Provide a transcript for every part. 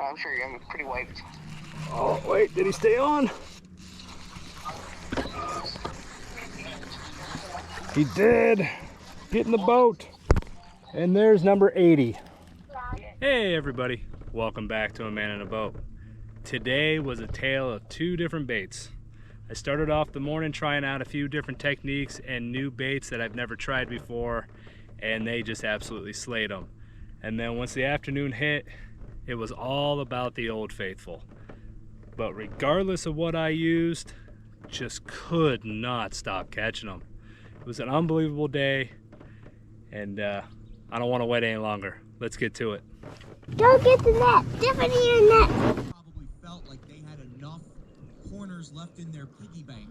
I'm sure you're gonna be pretty wiped. Oh, wait, did he stay on? He did. Get in the boat. And there's number 80. Hey everybody, welcome back to A Man in a Boat. Today was a tale of two different baits. I started off the morning trying out a few different techniques and new baits that I've never tried before, and they just absolutely slayed them. And then once the afternoon hit, it was all about the Old Faithful. But regardless of what I used, just could not stop catching them. It was an unbelievable day, and I don't want to wait any longer. Let's get to it. Don't get the net. Different your net. Probably felt like they had enough corners left in their piggy bank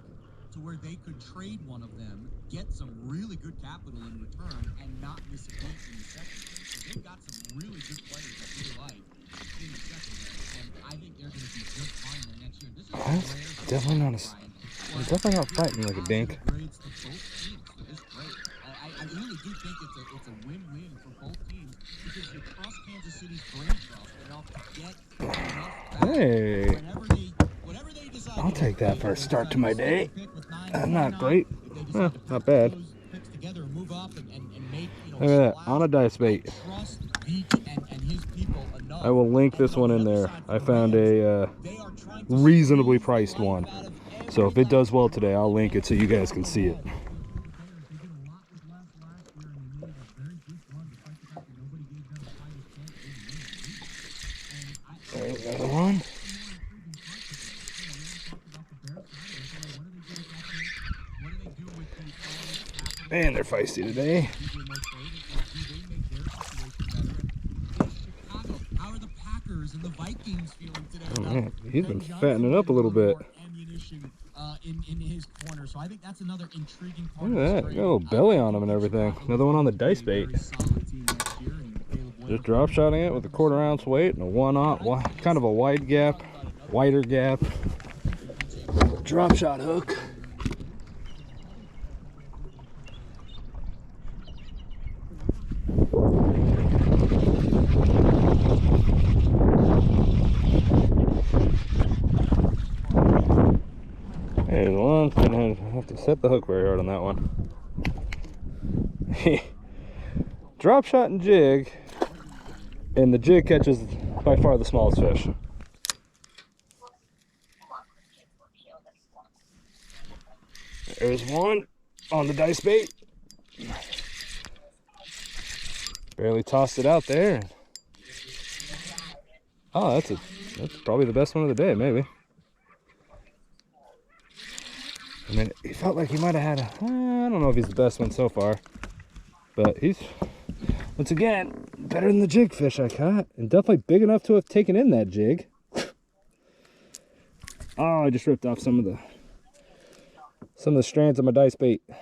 to where they could trade one of them, get some really good capital in return, and not miss a beat in the secondary. So they've got some really good players that they like in the secondary, and I think they're going to be just fine there next year. This is definitely not fighting like a dink. I really do think it's a win-win for both teams because you cross Kansas City's brain trust enough to get enough back. Hey, Whatever they decide. I'll take that for a start to my day. Not great. Well, not bad. Look at that, on a dice bait. I will link this one in there. I found a reasonably priced one. So if it does well today, I'll link it so you guys can see it. There's another one. Man, they're feisty today. Oh man, he's been fattening up a little bit. In his corner, so I think that's another intriguing part. Look at that, got a little belly on him and everything. Another one on the dice bait. Just drop shotting it with a 1/4 ounce weight and a 1/0, kind of a wide gap, wider gap drop shot hook. There's one. I have to set the hook very hard on that one. Drop shot and jig, and the jig catches by far the smallest fish. There's one on the dice bait. Barely tossed it out there. Oh, that's probably the best one of the day, maybe. I mean, he felt like he might have had I don't know if he's the best one so far, but he's, once again, better than the jig fish I caught, and definitely big enough to have taken in that jig. Oh, I just ripped off some of the strands of my dice bait. Let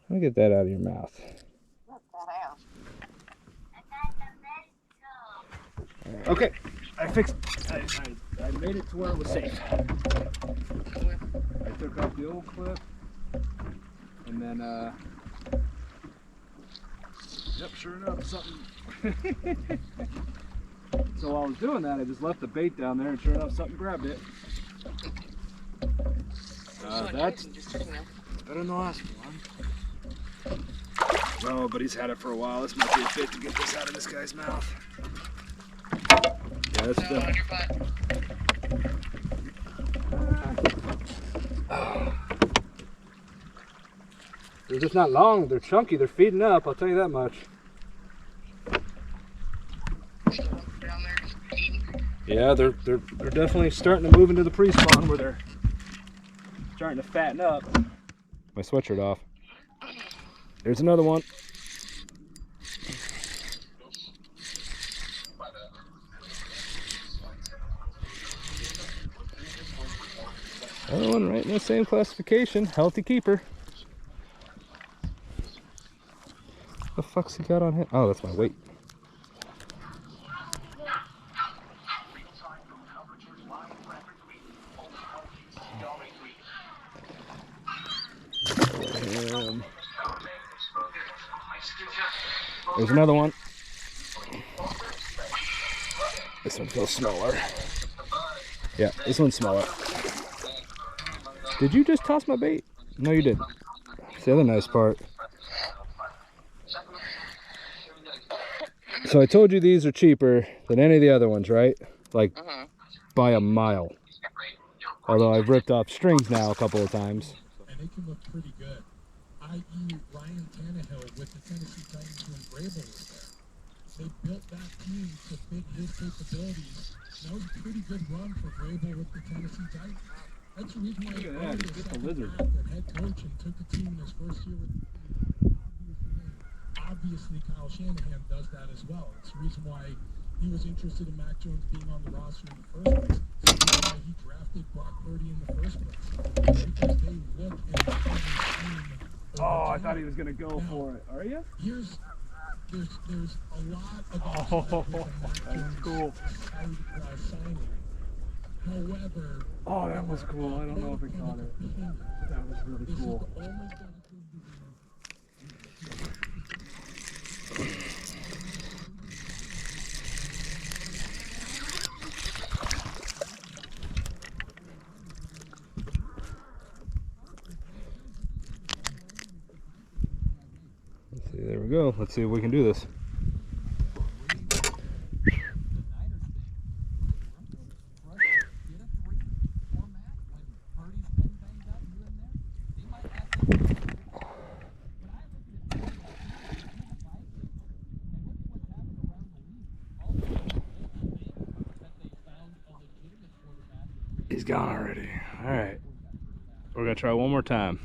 me get that out of your mouth. Okay, I made it to where it was safe. I took off the old clip, and then, yep, sure enough, something. So while I was doing that, I just left the bait down there, and sure enough, something grabbed it. That's better than the last one. Oh, but he's had it for a while. This might be a bit to get this out of this guy's mouth. Yeah, that's definitely. They're just not long. They're chunky. They're feeding up. I'll tell you that much. Yeah, they're definitely starting to move into the pre-spawn where they're starting to fatten up. My sweatshirt off. There's another one. Another one right in the same classification. Healthy keeper. What the fuck's he got on him? Oh, that's my weight. There's another one. This one feels smaller. Yeah, this one's smaller. Did you just toss my bait? No, you didn't. That's the other nice part. So I told you these are cheaper than any of the other ones, right? Like by a mile. Although I've ripped off strings now a couple of times. And they can look pretty good. I.e. Ryan Tannehill with the Tennessee Titans when Vrabel was there. They built that team to fit his capabilities. That was a pretty good run for Vrabel with the Tennessee Titans. That's the reason why he earned his second half at head coach and took the team in his first year with obviously Kyle Shanahan does that as well. It's the reason why he was interested in Mac Jones being on the roster in the first place. It's the reason why he drafted Brock Purdy in the first place. Because they look at the team. Oh, I thought he was going to go for it. Are you? There's a lot of that's cool. Signing. However, oh, that was cool. I don't know if he caught it. That was really cool. Let's see, there we go. Let's see if we can do this. He's gone already. All right. We're going to try one more time.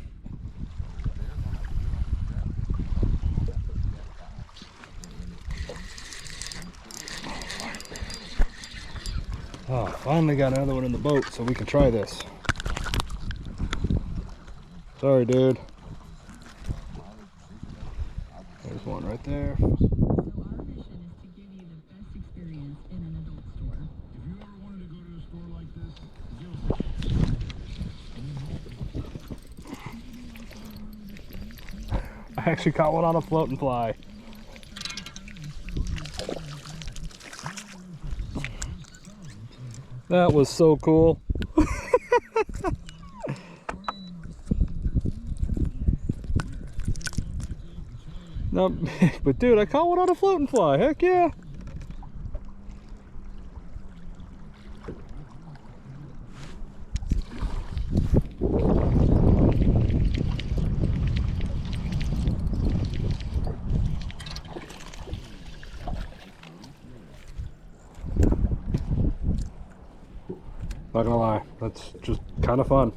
Oh, finally got another one in the boat so we can try this. Sorry, dude. There's one right there. So our mission is to give you the best experience in an adult store. If you ever wanted to go to a store like this, I actually caught one on a float and fly. That was so cool. Not big, but dude, I caught one on a float and fly. Heck yeah. Not gonna lie, that's just kind of fun.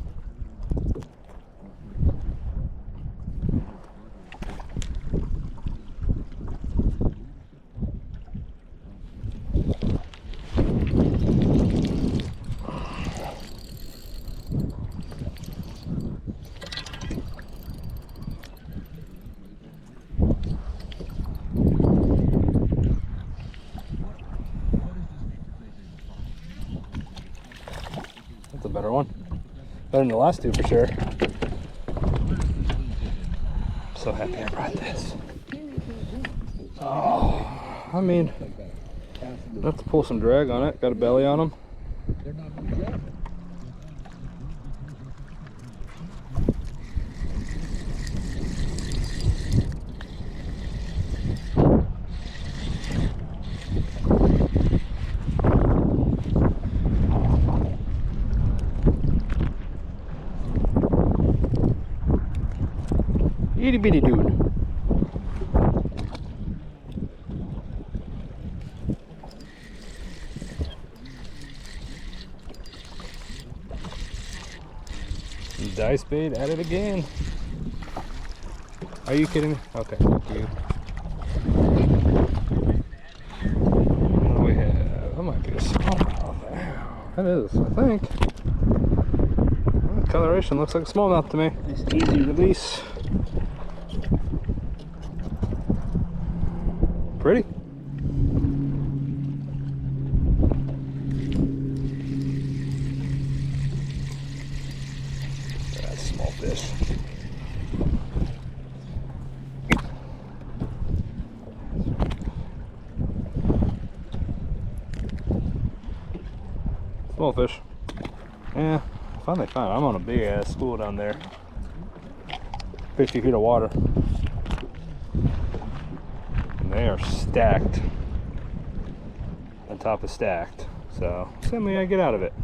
That's a better one. Better than the last two for sure. I'm so happy I brought this. Oh, I mean, I have to pull some drag on it. Got a belly on them. Itty bitty dude. Dice bait at it again. Are you kidding me? Okay, thank you. What do we have? That might be a smallmouth. That is, I think. Well, the coloration looks like a smallmouth to me. Nice easy release. Pretty. That's a small fish. Small fish. Yeah, finally found it. I'm on a big ass school down there. 50 feet of water. And they are stacked. On top of stacked. So, something I get out of it.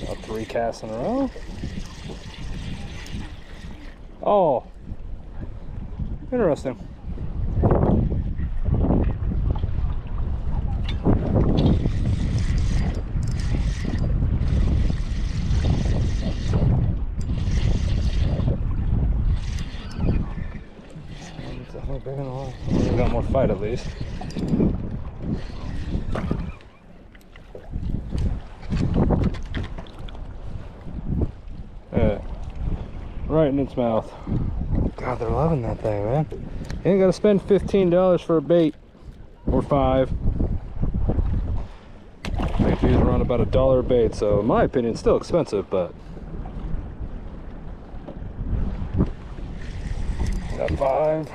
About 3 casts in a row. Oh, interesting. It's definitely bigger than one. We got more fight at least. Right in its mouth. God, they're loving that thing, man. You ain't gotta spend $15 for a bait. Or 5. I think these are around about $1 a bait, so in my opinion, still expensive, but got 5.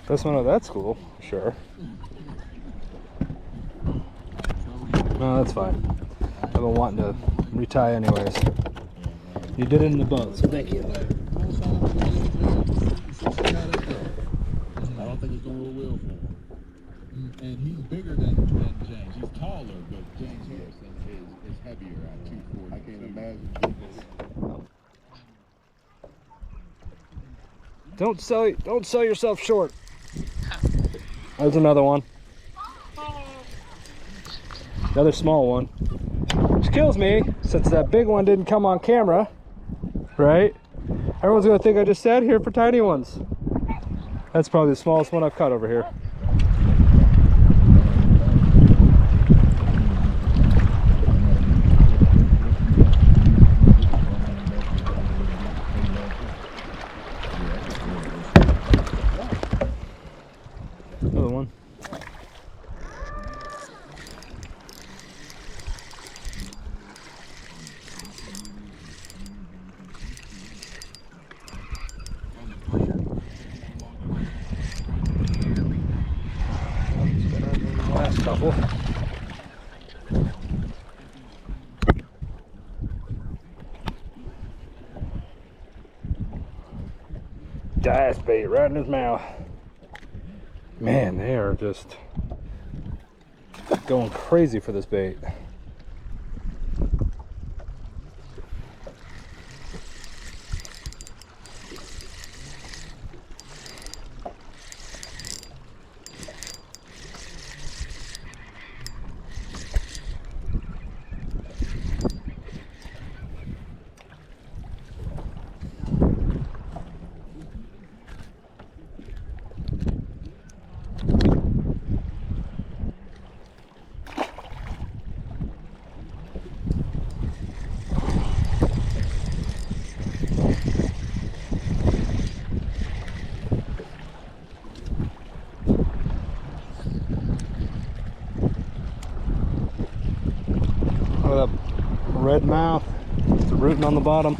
This one at that school, sure. No, that's fine. I've been wanting to retie anyways. You did it in the boat, so thank you. I don't think it's going real well for him. And he's bigger than James. He's taller, but James Harrison is heavier at 240. I can't imagine. Don't sell yourself short. There's another one. Another small one. Which kills me, since that big one didn't come on camera, right? Everyone's gonna think I just sat here for tiny ones. That's probably the smallest one I've caught over here. Another one. Last couple. Dice bait right in his mouth. Man, they are just going crazy for this bait. Look at that red mouth, it's rooting on the bottom.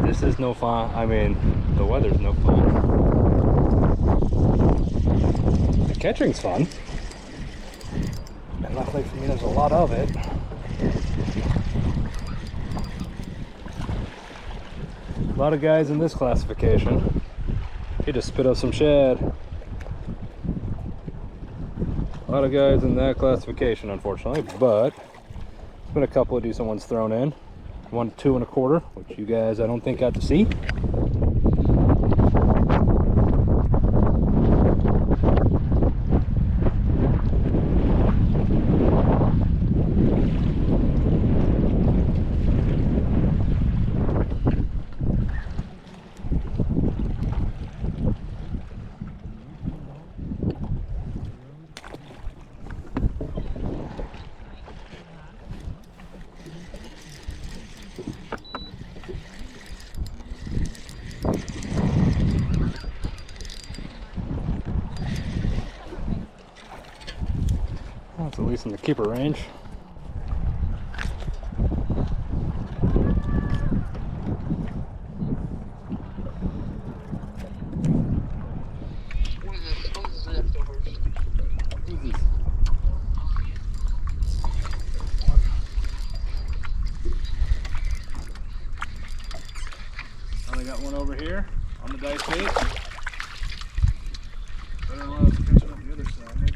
This is no fun. I mean, the weather's no fun. The catching's fun. And luckily for me, there's a lot of it. A lot of guys in this classification. He just spit up some shad. A lot of guys in that classification, unfortunately, but there's been a couple of decent ones thrown in. 1 2 1/4, which you guys I don't think got to see. in the keeper range. I got one over here on the dice bait. Better than what I was catching on the other side, maybe.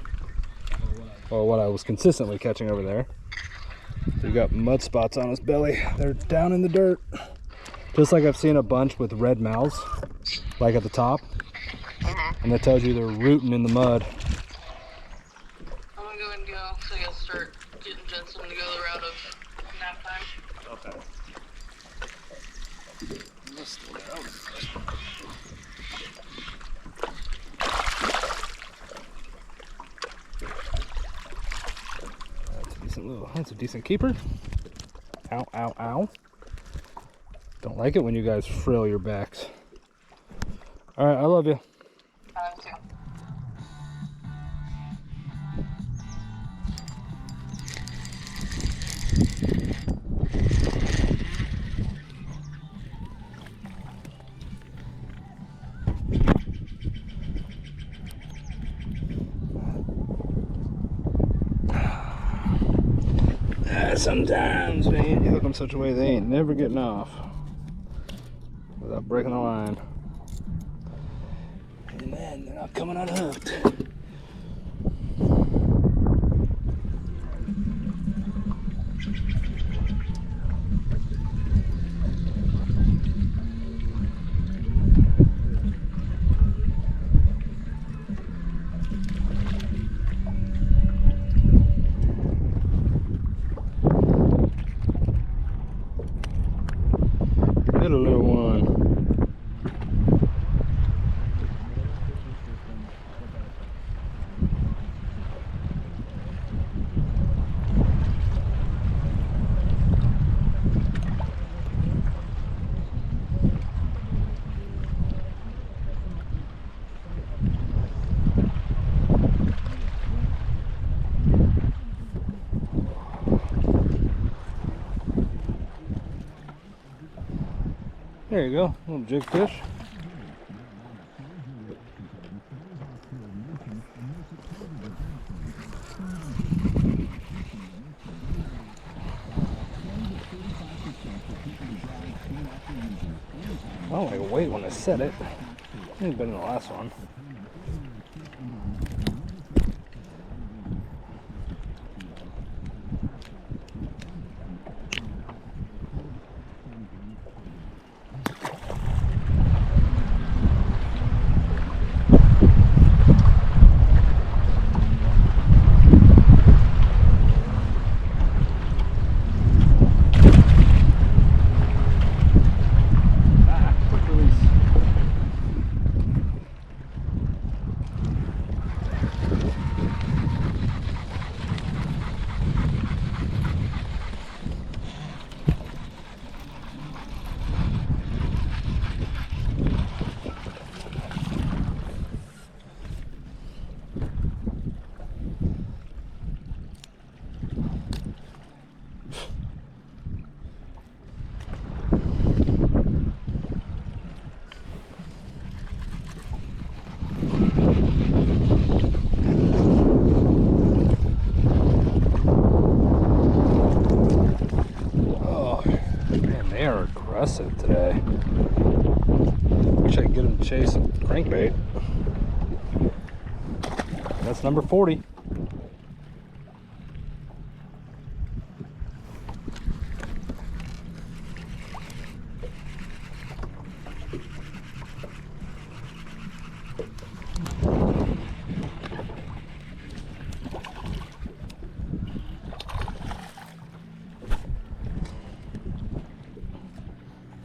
Or what I was consistently catching over there. We got mud spots on his belly. They're down in the dirt. Just like I've seen a bunch with red mouths, like at the top. And that tells you they're rooting in the mud. I'm gonna go and go, so I gotta start getting Jensen to go the route of nap time. Okay. That's a decent keeper. Ow, ow, ow. Don't like it when you guys frill your backs. All right, I love you. Too. Sometimes, man, you hook them such a way they ain't never getting off without breaking the line. And then they're not coming unhooked. Little one. There you go, little jig fish. I don't like wait when I set it. It's been in the last one. Aggressive today. Wish I could get him to chase some crankbait. That's number 40.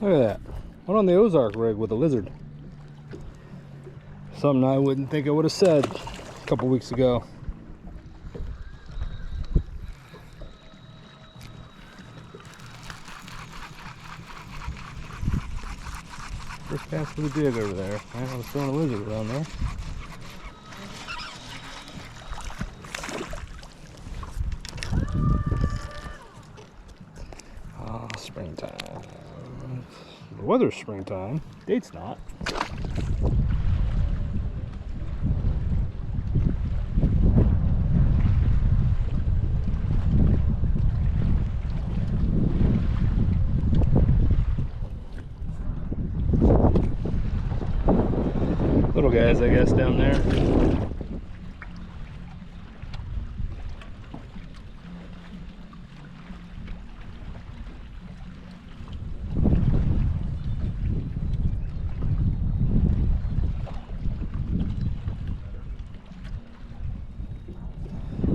Look at that. One on the Ozark rig with a lizard. Something I wouldn't think I would have said a couple weeks ago. First cast for the jig over there. I was throwing a lizard around there. The weather's springtime. Date's not. Little guys, I guess, down there.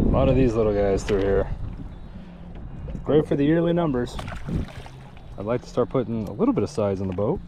A lot of these little guys through here. Great for the yearly numbers. I'd like to start putting a little bit of size in the boat.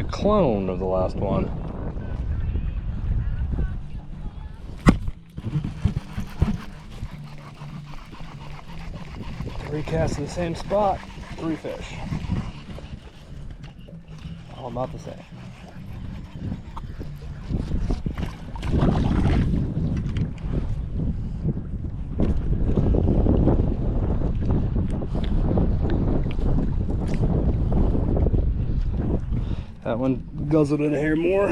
Clone of the last one. Three casts in the same spot, 3 fish. All about the same. That one guzzled in here more.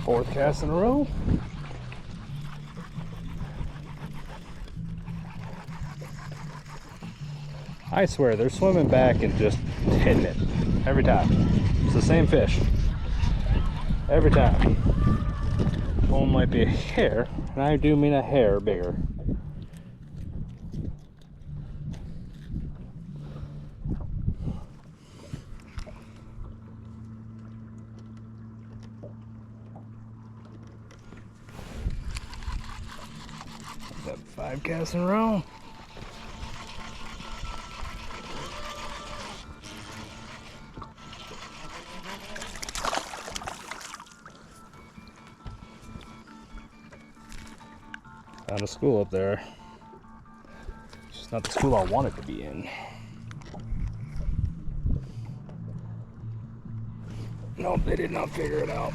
Fourth cast in a row. I swear they're swimming back and just hitting it every time. It's the same fish every time. One might be a hair, and I do mean a hair bigger. That 5 casts in a row. Found a school up there. It's just not the school I wanted to be in. Nope, they did not figure it out.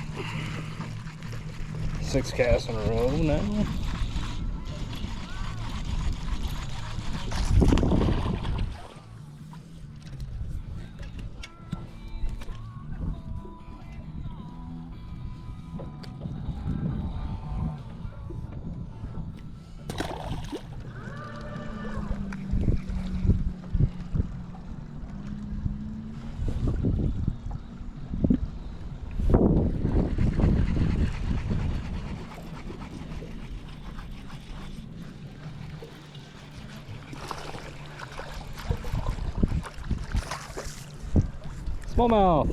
6 casts in a row now. Smallmouth.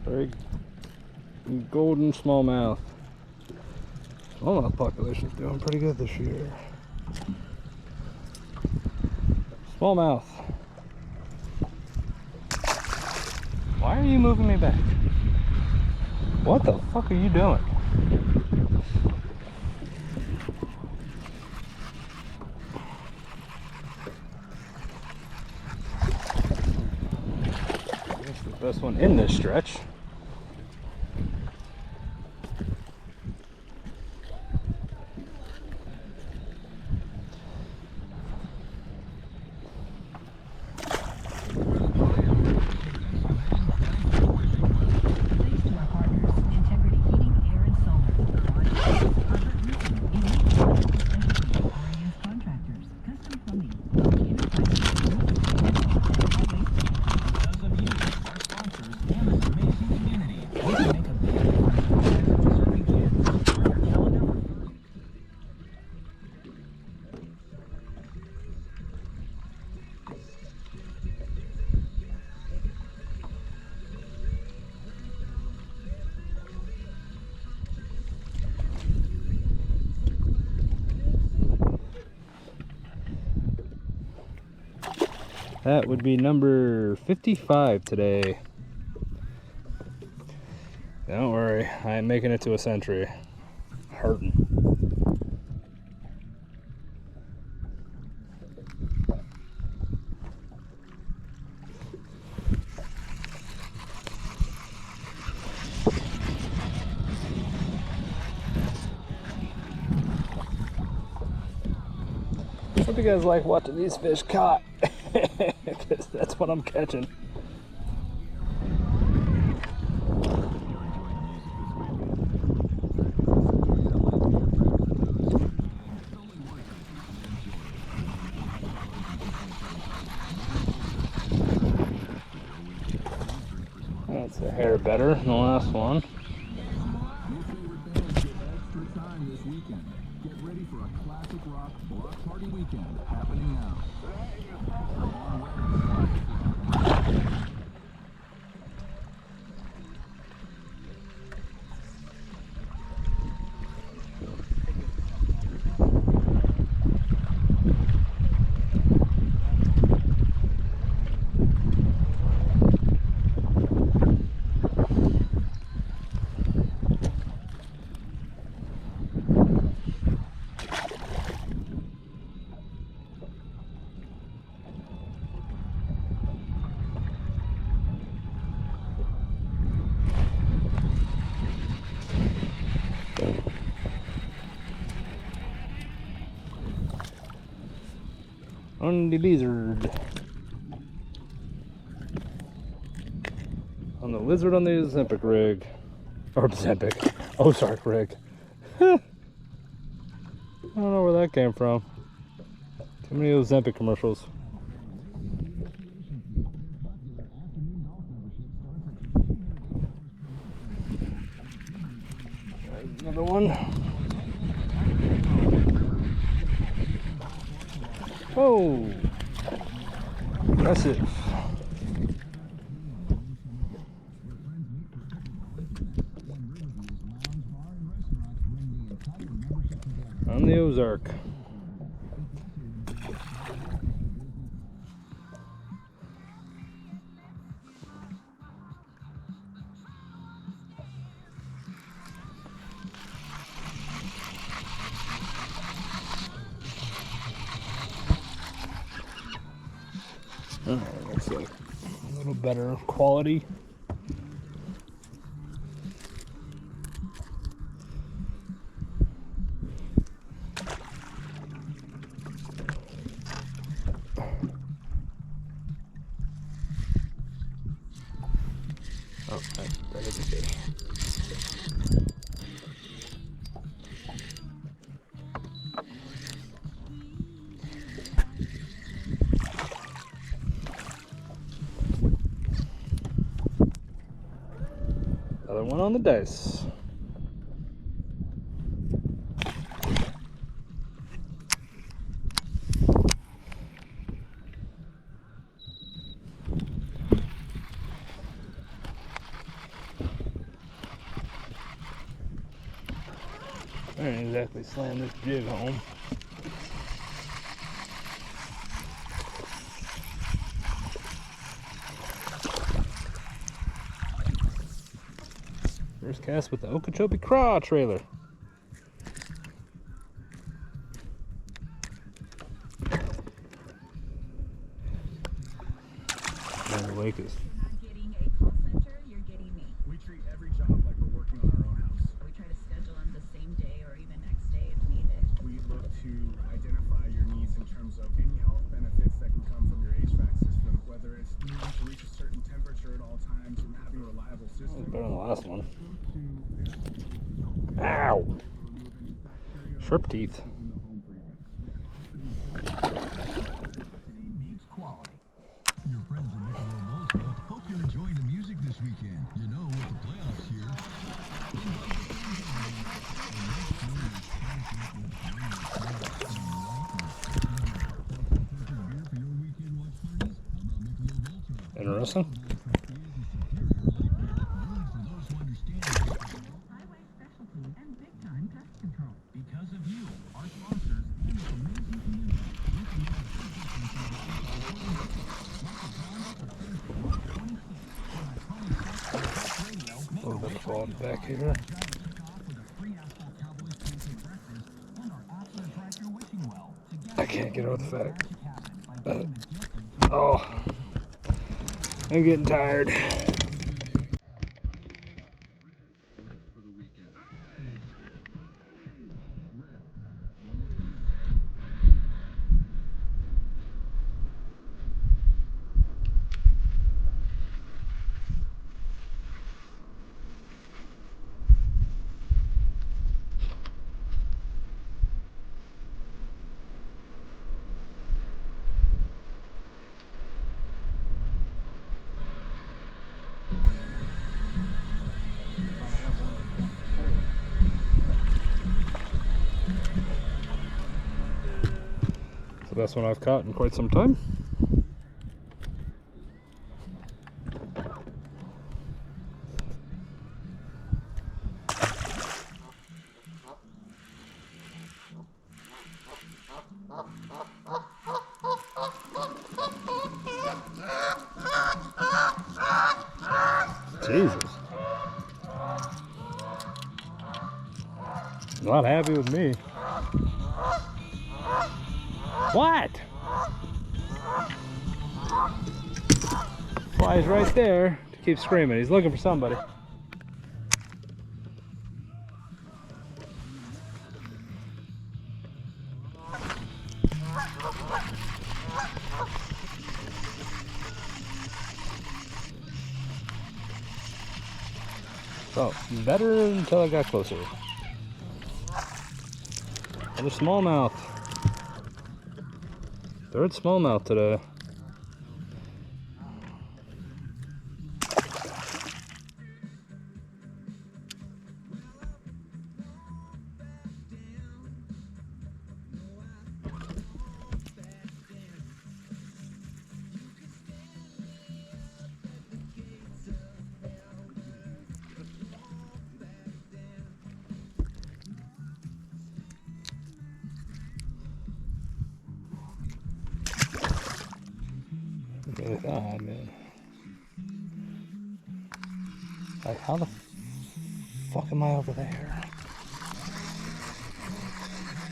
Very golden smallmouth. Smallmouth population's doing pretty good this year. Smallmouth. Why are you moving me back? What the fuck are you doing? Best one in this stretch. Thanks to our partners, Integrity Heating, Air, and Solar. That would be number 55 today. Don't worry, I ain't making it to a century. Hurting. Hope you guys like watching these fish caught, because that's what I'm catching. That's a hair better than the last one. Get ready for a classic rock block party weekend happening now. On the lizard. On the lizard on the Ozempic rig. Or Ozempic. Ozark rig. I don't know where that came from. Too many Ozempic commercials. There's another one. Oh, impressive. On the Ozark. Looks like a little better quality. Oh, that is a fish. Another one on the dice. I didn't exactly slam this jig home. First cast with the Okeechobee Craw trailer. And the lake is. You're not getting a call center, you're getting me. We treat every job like we're working on our own house. We try to schedule them the same day or even next day if needed. We look to identify your needs in terms of any health benefits that can come from your HVAC system, whether it's needing to reach a certain temperature at all times and having a reliable system. Better than the last one. Ow! Sharp teeth. Needs quality. Your friends at Michelob Ultra hope you enjoy the music this weekend. You know, with the playoffs here. Interesting. Highway specialty and big time pest control. Because of you, our sponsors, and this amazing community, we can falling back here. I can't get over the fact. Oh, I'm getting tired. It's the best one I've caught in quite some time. Jesus. Not happy with me. What? Fly's right there to keep screaming. He's looking for somebody. So, better until I got closer. Another smallmouth. Third smallmouth today. Look at that, man. Like, how the fuck am I over there?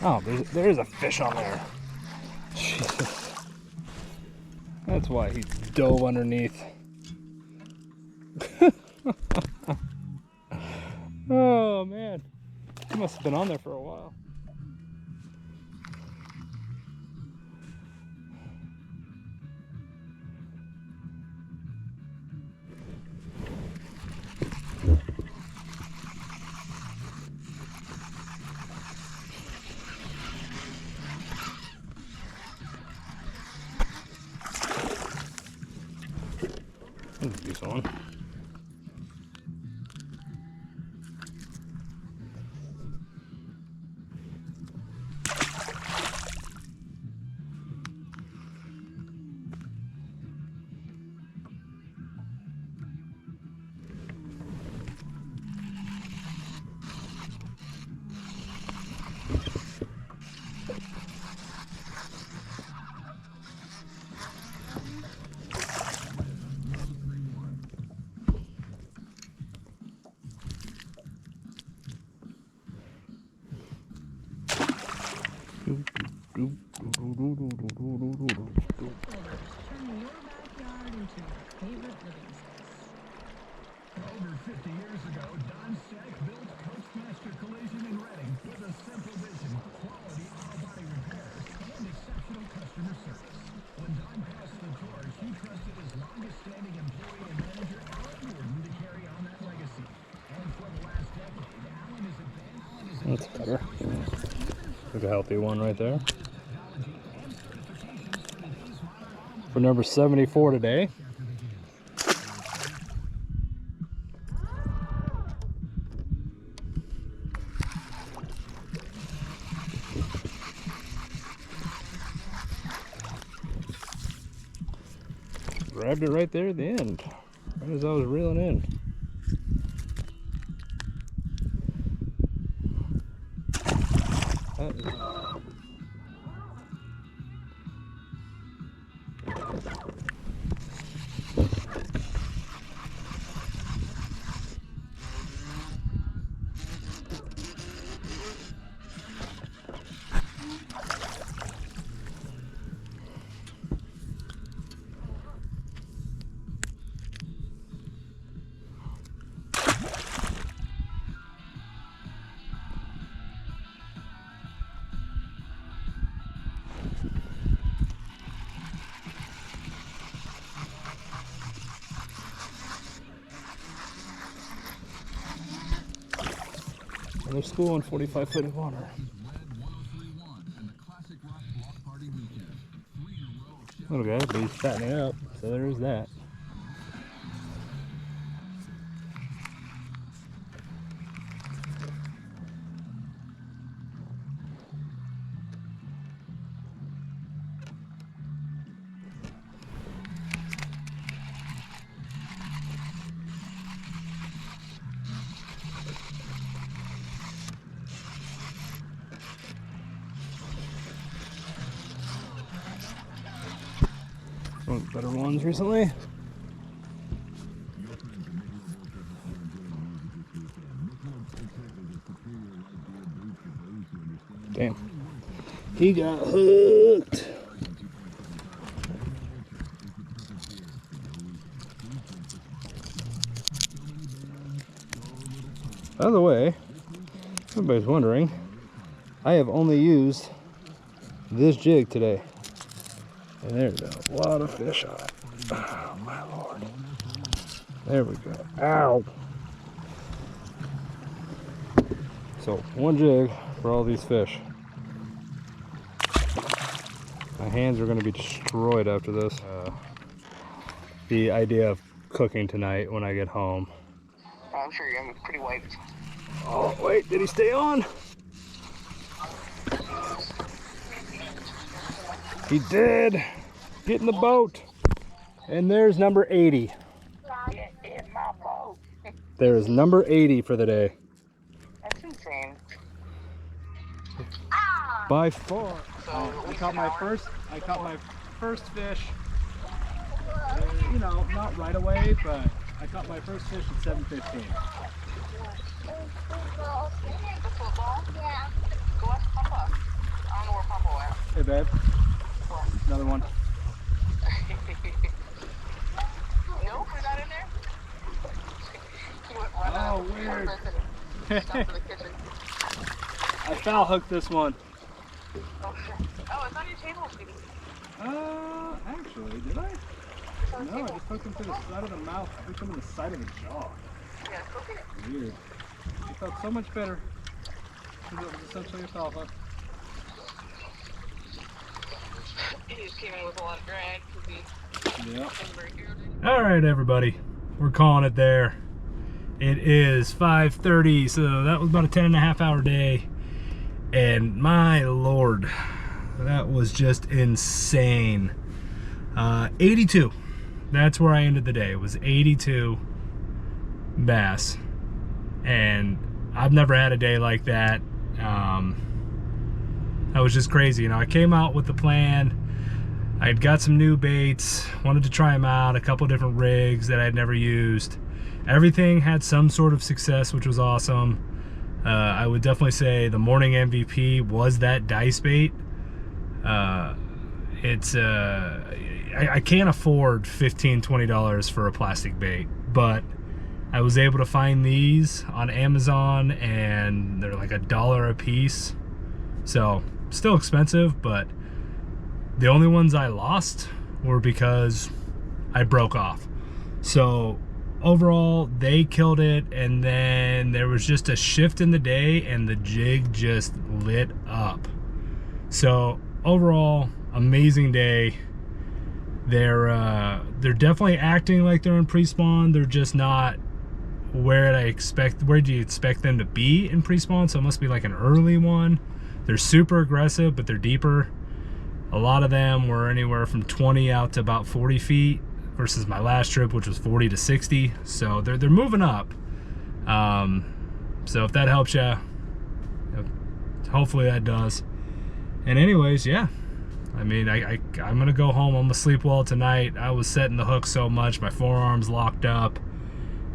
Oh, there is a fish on there. Jesus. That's why he dove underneath. Oh, man. He must have been on there for a while. Decent one. Turning your backyard into your favorite living space. Over 50 years ago, Don Stack built Coastmaster Collision in Reading with a simple vision, quality auto body repairs, and exceptional customer service. When Don passed the torch, he trusted his longest-standing employee and manager, Alan Gordon, to carry on that legacy. And for the last decade, Alan is advanced. That's better. There's a healthy one right there. For number 74 today. Grabbed it right there at the end, right as I was reeling in. That is... They're schooling 45-foot of water. Little guy, but he's fattening up, so there's that. One of the better ones recently. Damn. He got hooked. By the way, everybody's wondering, I have only used this jig today. And there's a lot of fish on it. Oh my lord. There we go. Ow! So, one jig for all these fish. My hands are going to be destroyed after this. The idea of cooking tonight when I get home. I'm sure you're gonna be pretty wiped. Oh, wait, did he stay on? He did. Get in the boat. And there's number 80. Get in my boat. There is number 80 for the day. That's insane. By far. So I caught my first fish. You know, not right away, but I caught my first fish at 7:15. The football? Yeah. Go ask Papa. I don't know where Papa went. Hey, babe. Another one. Nope, we're not in there. He went right Oh, out. weird. Stop in the kitchen. I foul hooked this one. Oh, shit. Oh, it's on your table, sweetie. Actually, did I? No, I just hooked him to the side of the mouth. I hooked him in the side of the jaw. Yeah, go get it. Weird. It felt so much better. Because it was essentially a foul hook. He just came in with a lot of drag because he wasn't very good. All right, everybody. We're calling it there. It is 5:30, so that was about a 10.5 hour day. And my lord, that was just insane. 82. That's where I ended the day. It was 82 bass. And I've never had a day like that. That was just crazy. You know, I came out with the plan. I'd got some new baits, wanted to try them out, a couple different rigs that I'd never used. Everything had some sort of success, which was awesome. I would definitely say the morning MVP was that dice bait. I can't afford $15, $20 for a plastic bait, but I was able to find these on Amazon and they're like $1 a piece. So still expensive, but the only ones I lost were because I broke off. So overall, they killed it, and then there was just a shift in the day and the jig just lit up. So overall, amazing day. They're definitely acting like they're in pre-spawn. They're just not where do you expect them to be in pre-spawn, so it must be like an early one. They're super aggressive, but they're deeper. A lot of them were anywhere from 20 out to about 40 feet versus my last trip, which was 40 to 60. So they're moving up. So if that helps you, hopefully that does. And anyways, yeah. I mean, I'm gonna go home. I'm gonna sleep well tonight. I was setting the hook so much, my forearms locked up,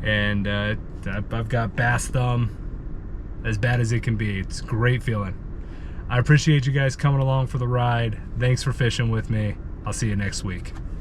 and I've got bass thumb as bad as it can be. It's a great feeling. I appreciate you guys coming along for the ride. Thanks for fishing with me. I'll see you next week.